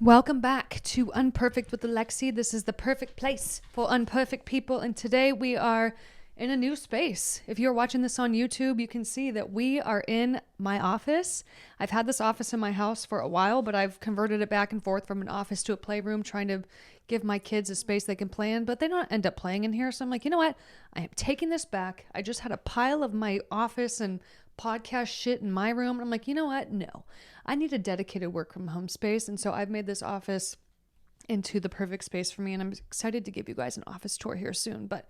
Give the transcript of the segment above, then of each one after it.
Welcome back to Unperfect with Alexi. This is the perfect place for unperfect people, and today we are in a new space. If you're watching this on YouTube, you can see that we are in my office. I've had this office in my house for a while, but I've converted it back and forth from an office to a playroom, trying to give my kids a space they can play in, but they don't end up playing in here. So I'm like, you know what? I am taking this back. I just had a pile of my office and podcast shit in my room. And I'm like, you know what? No, I need a dedicated work from home space. And so I've made this office into the perfect space for me. And I'm excited to give you guys an office tour here soon. But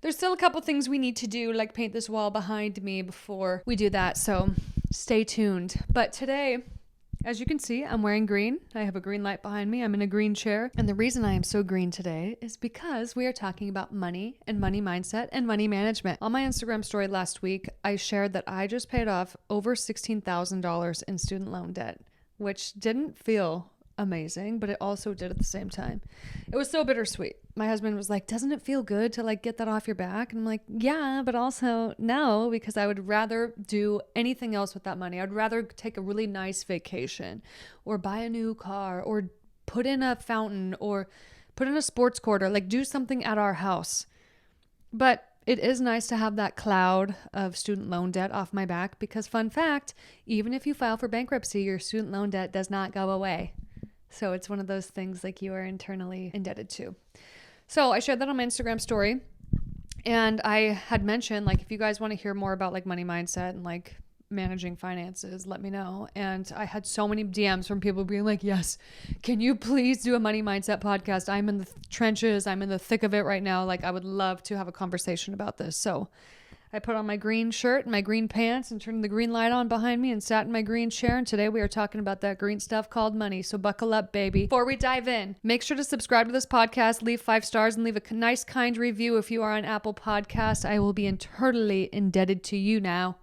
there's still a couple things we need to do, like paint this wall behind me before we do that. So stay tuned. But today, as you can see, I'm wearing green. I have a green light behind me. I'm in a green chair. And the reason I am so green today is because we are talking about money and money mindset and money management. On my Instagram story last week, I shared that I just paid off over $16,000 in student loan debt, which didn't feel amazing, but it also did at the same time. It was so bittersweet. My husband was like, doesn't it feel good to like get that off your back? And I'm like, yeah, but also no, because I would rather do anything else with that money. I'd rather take a really nice vacation or buy a new car or put in a fountain or put in a sports court or like do something at our house. But it is nice to have that cloud of student loan debt off my back because, fun fact, even if you file for bankruptcy, your student loan debt does not go away. So it's one of those things like you are internally indebted to. So I shared that on my Instagram story. And I had mentioned, like, if you guys want to hear more about like money mindset and like managing finances, let me know. And I had so many DMs from people being like, yes, can you please do a money mindset podcast? I'm in the trenches. I'm in the thick of it right now. Like, I would love to have a conversation about this. So I put on my green shirt and my green pants and turned the green light on behind me and sat in my green chair. And today we are talking about that green stuff called money. So buckle up, baby. Before we dive in, make sure to subscribe to this podcast, leave 5 stars, and leave a nice, kind review if you are on Apple Podcasts. I will be eternally indebted to you now.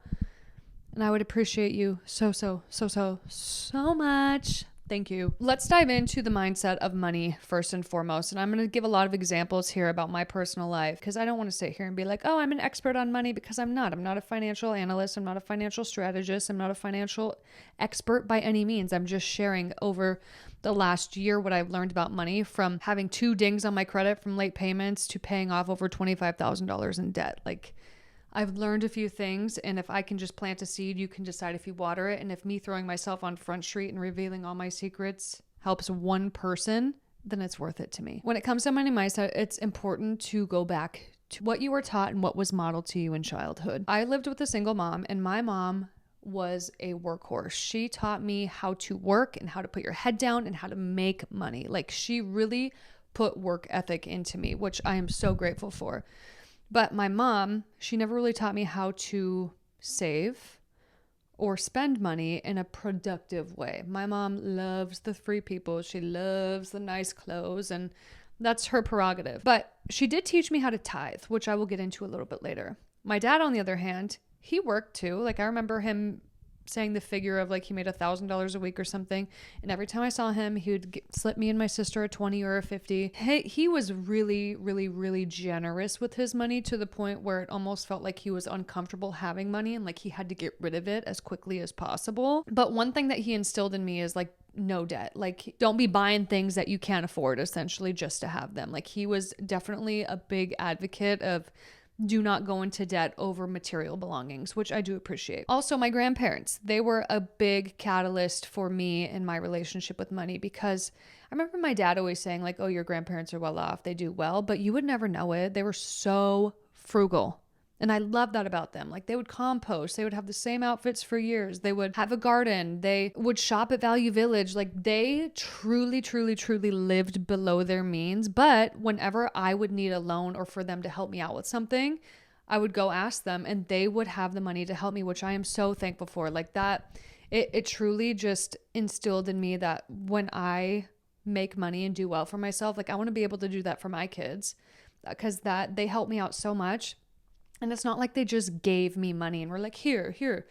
And I would appreciate you so much. Thank you. Let's dive into the mindset of money first and foremost. And I'm going to give a lot of examples here about my personal life because I don't want to sit here and be like, oh, I'm an expert on money, because I'm not. I'm not a financial analyst. I'm not a financial strategist. I'm not a financial expert by any means. I'm just sharing over the last year what I've learned about money, from having 2 dings on my credit from late payments to paying off over $25,000 in debt. Like, I've learned a few things, and if I can just plant a seed, you can decide if you water it. And if me throwing myself on Front Street and revealing all my secrets helps one person, then it's worth it to me. When it comes to money mindset, it's important to go back to what you were taught and what was modeled to you in childhood. I lived with a single mom, and my mom was a workhorse. She taught me how to work and how to put your head down and how to make money. Like, she really put work ethic into me, which I am so grateful for. But my mom, she never really taught me how to save or spend money in a productive way. My mom loves the free people. She loves the nice clothes, and that's her prerogative. But she did teach me how to tithe, which I will get into a little bit later. My dad, on the other hand, he worked too. Like, I remember him saying the figure of like he made $1,000 a week or something. And every time I saw him, he would slip me and my sister a 20 or a 50. He was really generous with his money, to the point where it almost felt like he was uncomfortable having money and like he had to get rid of it as quickly as possible. But one thing that he instilled in me is like, no debt. Like, don't be buying things that you can't afford, essentially, just to have them. Like, he was definitely a big advocate of do not go into debt over material belongings, which I do appreciate. Also, my grandparents, they were a big catalyst for me in my relationship with money, because I remember my dad always saying like, oh, your grandparents are well off, they do well, but you would never know it. They were so frugal. And I love that about them. Like, they would compost. They would have the same outfits for years. They would have a garden. They would shop at Value Village. Like, they truly lived below their means. But whenever I would need a loan or for them to help me out with something, I would go ask them, and they would have the money to help me, which I am so thankful for. Like, that, it truly just instilled in me that when I make money and do well for myself, like, I want to be able to do that for my kids, because that they help me out so much. And it's not like they just gave me money and were like, here.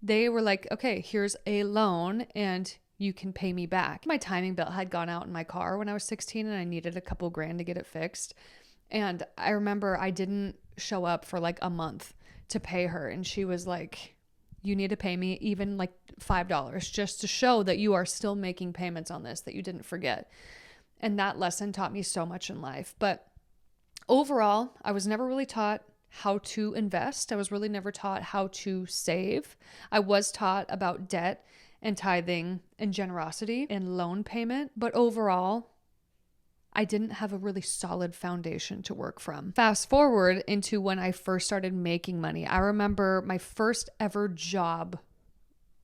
They were like, okay, here's a loan and you can pay me back. My timing belt had gone out in my car when I was 16 and I needed a couple grand to get it fixed. And I remember I didn't show up for like a month to pay her. And she was like, you need to pay me even like $5 just to show that you are still making payments on this, that you didn't forget. And that lesson taught me so much in life. But overall, I was never really taught how to invest. I was really never taught how to save. I was taught about debt and tithing and generosity and loan payment. But overall, I didn't have a really solid foundation to work from. Fast forward into when I first started making money. I remember my first ever job,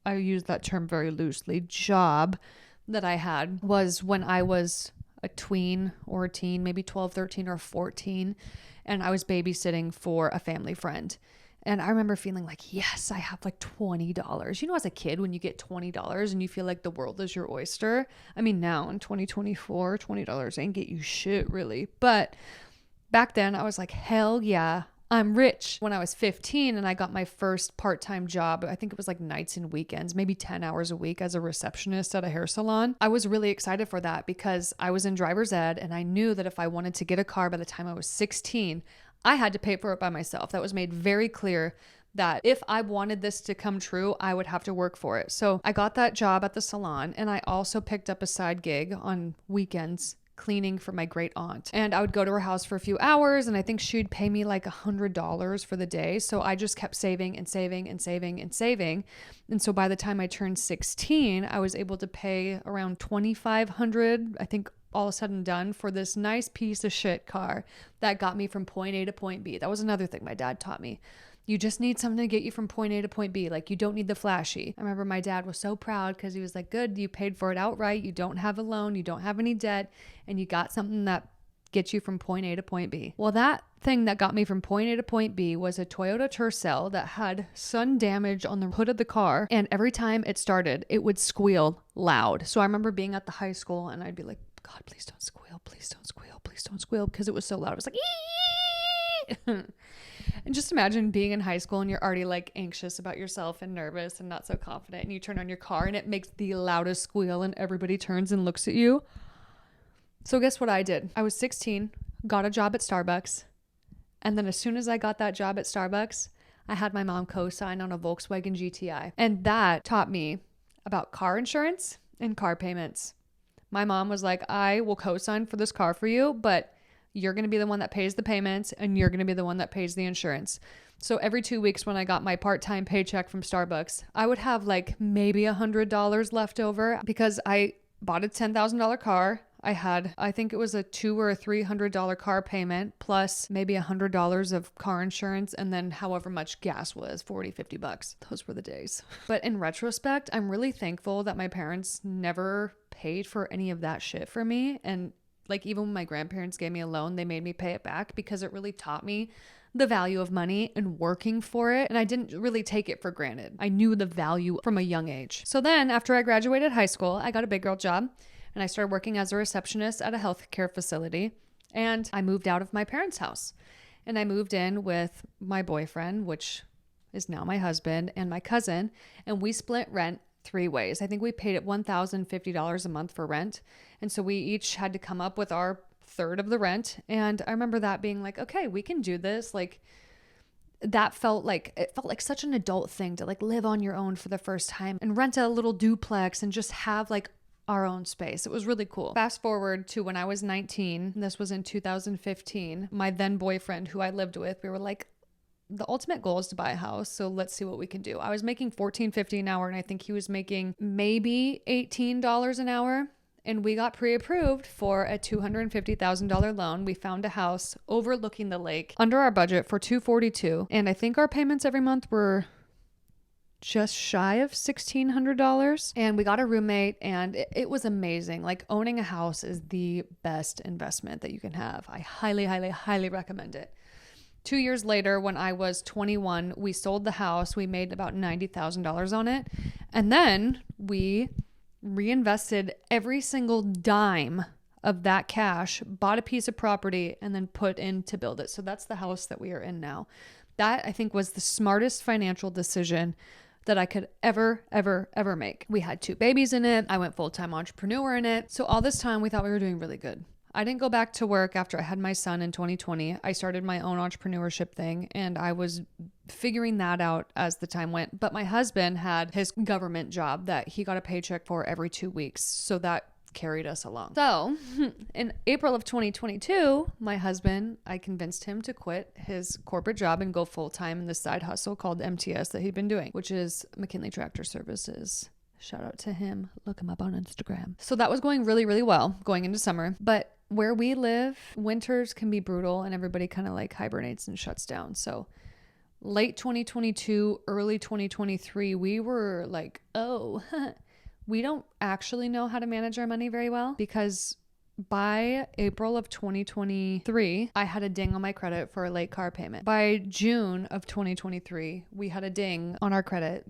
I use that term very loosely, job that I had was when I was a tween or a teen, maybe 12, 13, or 14. And I was babysitting for a family friend. And I remember feeling like, yes, I have like $20. You know, as a kid, when you get $20 and you feel like the world is your oyster. I mean, now in 2024, $20 ain't get you shit really. But back then I was like, hell yeah, I'm rich. When I was 15 and I got my first part-time job, I think it was like nights and weekends, maybe 10 hours a week as a receptionist at a hair salon. I was really excited for that because I was in driver's ed and I knew that if I wanted to get a car by the time I was 16, I had to pay for it by myself. That was made very clear that if I wanted this to come true, I would have to work for it. So I got that job at the salon and I also picked up a side gig on weekends cleaning for my great aunt. And I would go to her house for a few hours and I think she'd pay me like $100 for the day. So I just kept saving and saving and saving and saving. And so by the time I turned 16, I was able to pay around $2,500, I think, all said and done, for this nice piece of shit car that got me from point A to point B. That was another thing my dad taught me. You just need something to get you from point A to point B. Like, you don't need the flashy. I remember my dad was so proud because he was like, good, you paid for it outright. You don't have a loan. You don't have any debt. And you got something that gets you from point A to point B. Well, that thing that got me from point A to point B was a Toyota Tercel that had sun damage on the hood of the car. And every time it started, it would squeal loud. So I remember being at the high school and I'd be like, God, please don't squeal. Please don't squeal. Please don't squeal. Because it was so loud. It was like, ee! And just imagine being in high school and you're already like anxious about yourself and nervous and not so confident. And you turn on your car and it makes the loudest squeal and everybody turns and looks at you. So guess what I did? I was 16, got a job at Starbucks. And then as soon as I got that job at Starbucks, I had my mom co-sign on a Volkswagen GTI. And that taught me about car insurance and car payments. My mom was like, I will co-sign for this car for you, but you're going to be the one that pays the payments and you're going to be the one that pays the insurance. So every 2 weeks when I got my part-time paycheck from Starbucks, I would have like maybe $100 left over because I bought a $10,000 car. I had, I think it was a $200 or $300 car payment plus maybe $100 of car insurance. And then however much gas was, $40-$50. Those were the days. But in retrospect, I'm really thankful that my parents never paid for any of that shit for me. And like, even when my grandparents gave me a loan, they made me pay it back because it really taught me the value of money and working for it. And I didn't really take it for granted. I knew the value from a young age. So then after I graduated high school, I got a big girl job and I started working as a receptionist at a healthcare facility. And I moved out of my parents' house and I moved in with my boyfriend, which is now my husband, and my cousin. And we split rent 3 ways. I think we paid it $1,050 a month for rent. And so we each had to come up with our third of the rent. And I remember that being like, okay, we can do this. Like, that felt like such an adult thing to like live on your own for the first time and rent a little duplex and just have like our own space. It was really cool. Fast forward to when I was 19, this was in 2015, my then boyfriend who I lived with, we were like, the ultimate goal is to buy a house. So let's see what we can do. I was making $14.50 an hour and I think he was making maybe $18 an hour. And we got pre-approved for a $250,000 loan. We found a house overlooking the lake under our budget for $242. And I think our payments every month were just shy of $1,600. And we got a roommate and it was amazing. Like, owning a house is the best investment that you can have. I highly, highly, highly recommend it. 2 years later, when I was 21, we sold the house. We made about $90,000 on it. And then we reinvested every single dime of that cash, bought a piece of property, and then put in to build it. So that's the house that we are in now. That, I think, was the smartest financial decision that I could ever make. We had 2 babies in it. I went full-time entrepreneur in it. So all this time we thought we were doing really good. I didn't go back to work after I had my son in 2020. I started my own entrepreneurship thing and I was figuring that out as the time went. But my husband had his government job that he got a paycheck for every 2 weeks. So that carried us along. So in April of 2022, my husband, I convinced him to quit his corporate job and go full-time in this side hustle called MTS that he'd been doing, which is McKinley Tractor Services. Shout out to him. Look him up on Instagram. So that was going really, really well going into summer. But where we live, winters can be brutal and everybody kind of like hibernates and shuts down. So late 2022, early 2023, we were like, oh, we don't actually know how to manage our money very well, because by April of 2023, I had a ding on my credit for a late car payment. By June of 2023, we had a ding on our credit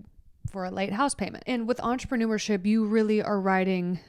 for a late house payment. And with entrepreneurship, you really are riding,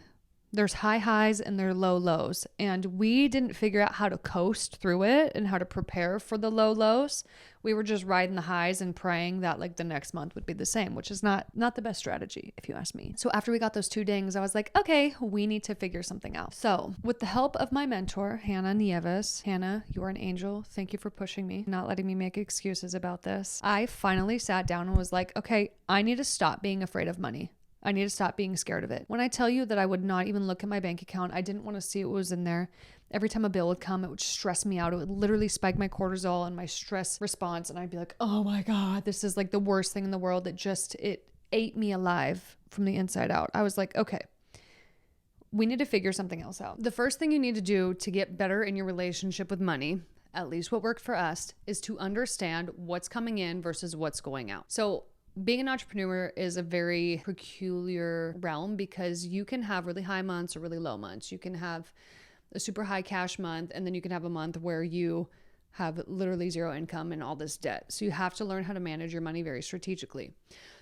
there's high highs and there are low lows. And we didn't figure out how to coast through it and how to prepare for the low lows. We were just riding the highs and praying that like the next month would be the same, which is not the best strategy, if you ask me. So after we got those 2 dings, I was like, okay, we need to figure something out. So with the help of my mentor, Hannah Nieves, Hannah, you are an angel. Thank you for pushing me, not letting me make excuses about this. I finally sat down and was like, okay, I need to stop being afraid of money. I need to stop being scared of it. When I tell you that I would not even look at my bank account, I didn't want to see what was in there. Every time a bill would come, it would stress me out. It would literally spike my cortisol and my stress response. And I'd be like, oh my God, this is like the worst thing in the world. It ate me alive from the inside out. I was like, okay, we need to figure something else out. The first thing you need to do to get better in your relationship with money, at least what worked for us, is to understand what's coming in versus what's going out. So being an entrepreneur is a very peculiar realm because you can have really high months or really low months. You can have a super high cash month, and then you can have a month where you have literally zero income and all this debt. So you have to learn how to manage your money very strategically.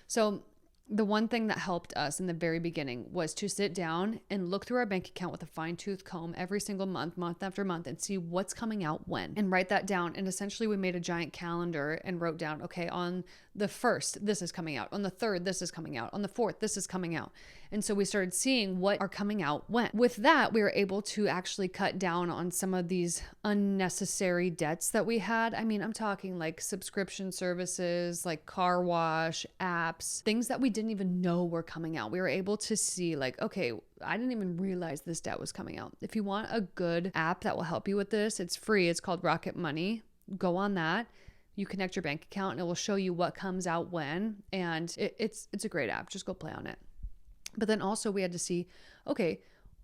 So the one thing that helped us in the very beginning was to sit down and look through our bank account with a fine-tooth comb every single month, month after month, and see what's coming out when, and write that down. And essentially we made a giant calendar and wrote down, okay, on the 1st, this is coming out. On the 3rd, this is coming out. On the 4th, this is coming out. And so we started seeing what are coming out when. With that, we were able to actually cut down on some of these unnecessary debts that we had. I mean, I'm talking like subscription services, like car wash, apps, things that we didn't even know were coming out. We were able to see like, okay, I didn't even realize this debt was coming out. If you want a good app that will help you with this, it's free. It's called Rocket Money. Go on that. You connect your bank account and it will show you what comes out when. And it's a great app. Just go play on it. But then also we had to see, okay,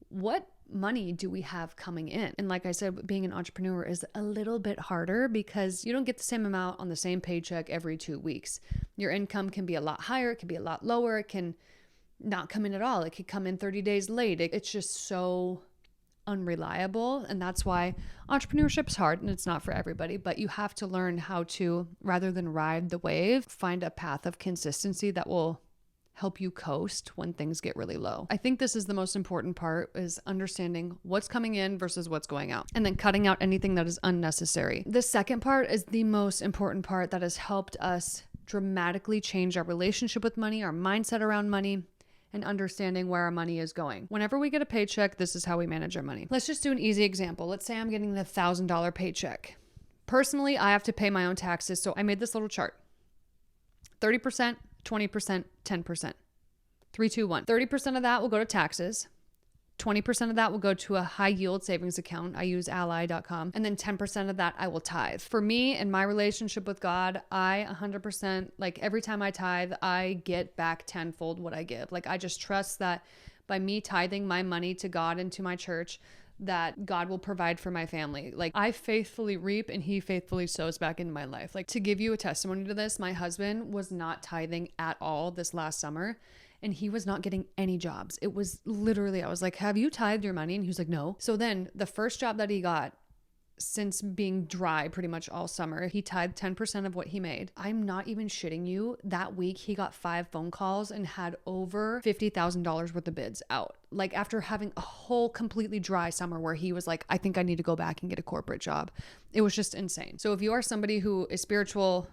what money do we have coming in? And like I said, being an entrepreneur is a little bit harder because you don't get the same amount on the same paycheck every 2 weeks. Your income can be a lot higher. It can be a lot lower. It can not come in at all. It could come in 30 days late. It's just so unreliable. And that's why entrepreneurship is hard and it's not for everybody, but you have to learn how to, rather than ride the wave, find a path of consistency that will help you coast when things get really low. I think this is the most important part, is understanding what's coming in versus what's going out, and then cutting out anything that is unnecessary. The second part is the most important part that has helped us dramatically change our relationship with money, our mindset around money, and understanding where our money is going. Whenever we get a paycheck, this is how we manage our money. Let's just do an easy example. Let's say I'm getting the $1,000 paycheck. Personally, I have to pay my own taxes, so I made this little chart. 30%, 20%, 10%. 3, 2, 1. 30% of that will go to taxes. 20% of that will go to a high yield savings account. I use ally.com. And then 10% of that I will tithe. For me and my relationship with God, I 100%, like every time I tithe, I get back tenfold what I give. Like I just trust that by me tithing my money to God and to my church, that God will provide for my family. Like I faithfully reap and he faithfully sows back into my life. Like to give you a testimony to this, my husband was not tithing at all this last summer and he was not getting any jobs. It was literally, I was like, have you tithed your money? And he was like, no. So then the first job that he got, since being dry pretty much all summer, he tithed 10% of what he made. I'm not even shitting you. That week he got 5 phone calls and had over $50,000 worth of bids out. Like after having a whole completely dry summer where he was like, I think I need to go back and get a corporate job. It was just insane. So if you are somebody who is spiritual,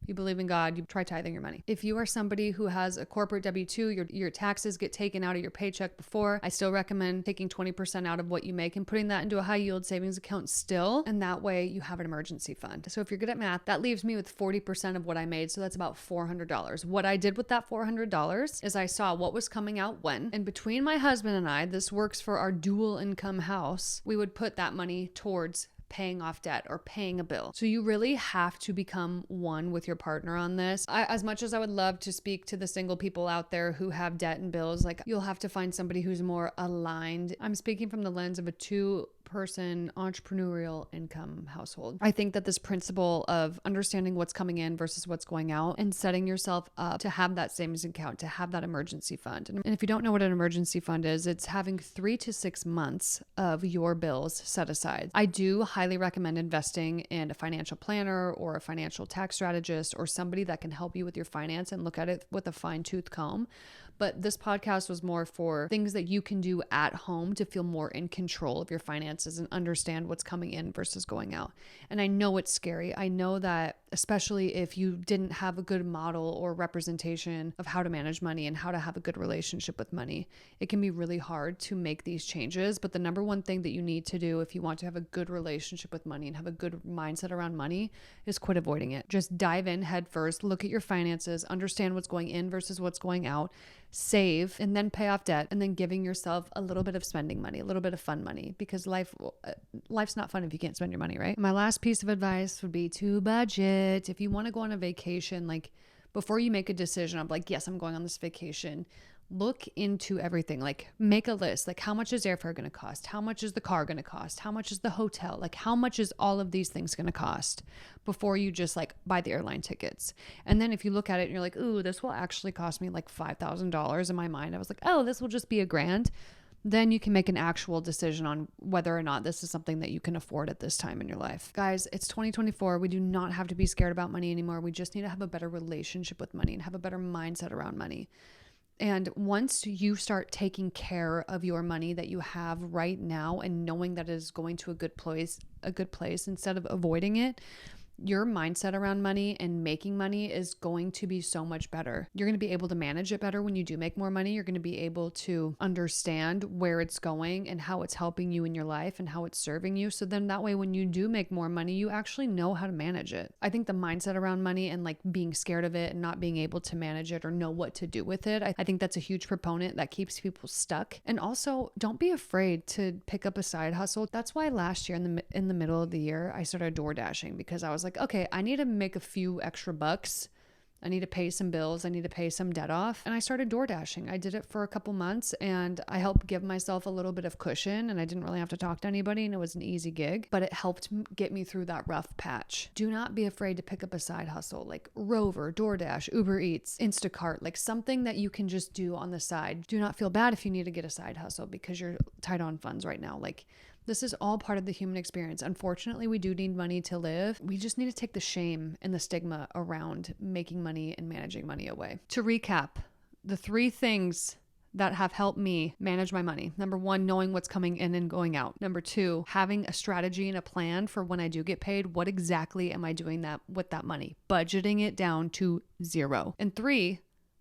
You believe in God, you try tithing your money. If you are somebody who has a corporate W-2, your taxes get taken out of your paycheck before, I still recommend taking 20% out of what you make and putting that into a high yield savings account still. And that way you have an emergency fund. So if you're good at math, that leaves me with 40% of what I made. So that's about $400. What I did with that $400 is I saw what was coming out when. And between my husband and I, this works for our dual income house, we would put that money towards paying off debt or paying a bill. So you really have to become one with your partner on this. As much as I would love to speak to the single people out there who have debt and bills, like you'll have to find somebody who's more aligned. I'm speaking from the lens of a two-person entrepreneurial income household. I think that this principle of understanding what's coming in versus what's going out and setting yourself up to have that savings account, to have that emergency fund. And if you don't know what an emergency fund is, it's having 3 to 6 months of your bills set aside. I do highly recommend investing in a financial planner or a financial tax strategist or somebody that can help you with your finance and look at it with a fine-tooth comb. But this podcast was more for things that you can do at home to feel more in control of your finances and understand what's coming in versus going out. And I know it's scary. I know that especially if you didn't have a good model or representation of how to manage money and how to have a good relationship with money, it can be really hard to make these changes. But the number one thing that you need to do if you want to have a good relationship with money and have a good mindset around money is quit avoiding it. Just dive in head first, look at your finances, understand what's going in versus what's going out, save, and then pay off debt, and then giving yourself a little bit of spending money, a little bit of fun money, because life's not fun if you can't spend your money, right? My last piece of advice would be to budget. If you want to go on a vacation, like before you make a decision of like, yes, I'm going on this vacation, look into everything. Like make a list. Like how much is airfare going to cost? How much is the car going to cost? How much is the hotel? Like how much is all of these things going to cost before you just like buy the airline tickets? And then if you look at it and you're like, ooh, this will actually cost me like $5,000. In my mind, I was like, oh, this will just be $1,000. Then you can make an actual decision on whether or not this is something that you can afford at this time in your life. Guys, it's 2024. We do not have to be scared about money anymore. We just need to have a better relationship with money and have a better mindset around money. And once you start taking care of your money that you have right now and knowing that it is going to a good place instead of avoiding it, your mindset around money and making money is going to be so much better. You're going to be able to manage it better when you do make more money. You're going to be able to understand where it's going and how it's helping you in your life and how it's serving you. So then that way, when you do make more money, you actually know how to manage it. I think the mindset around money and like being scared of it and not being able to manage it or know what to do with it, I think that's a huge proponent that keeps people stuck. And also, don't be afraid to pick up a side hustle. That's why last year in the middle of the year, I started door dashing because I was like, okay, I need to make a few extra bucks. I need to pay some bills. I need to pay some debt off. And I started door dashing. I did it for a couple months and I helped give myself a little bit of cushion and I didn't really have to talk to anybody and it was an easy gig, but it helped get me through that rough patch. Do not be afraid to pick up a side hustle like Rover, DoorDash, Uber Eats, Instacart, like something that you can just do on the side. Do not feel bad if you need to get a side hustle because you're tight on funds right now. Like this is all part of the human experience. Unfortunately, we do need money to live. We just need to take the shame and the stigma around making money and managing money away. To recap, the 3 things that have helped me manage my money. Number 1, knowing what's coming in and going out. Number 2, having a strategy and a plan for when I do get paid. What exactly am I doing with that money? Budgeting it down to 0. And 3,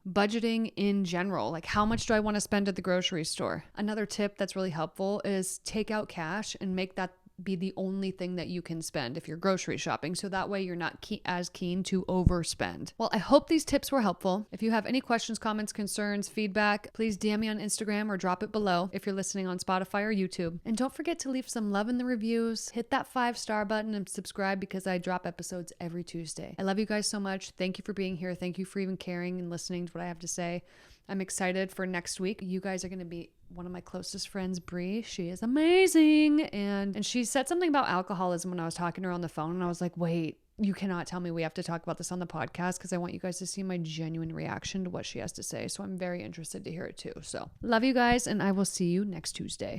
budgeting in general, like how much do I want to spend at the grocery store? Another tip that's really helpful is take out cash and make that be the only thing that you can spend if you're grocery shopping. So that way you're not as keen to overspend. Well, I hope these tips were helpful. If you have any questions, comments, concerns, feedback, please DM me on Instagram or drop it below if you're listening on Spotify or YouTube. And don't forget to leave some love in the reviews, hit that 5-star button and subscribe because I drop episodes every Tuesday. I love you guys so much. Thank you for being here. Thank you for even caring and listening to what I have to say. I'm excited for next week. You guys are going to be one of my closest friends, Bree. She is amazing. And she said something about alcoholism when I was talking to her on the phone. And I was like, wait, you cannot tell me we have to talk about this on the podcast because I want you guys to see my genuine reaction to what she has to say. So I'm very interested to hear it too. So love you guys and I will see you next Tuesday.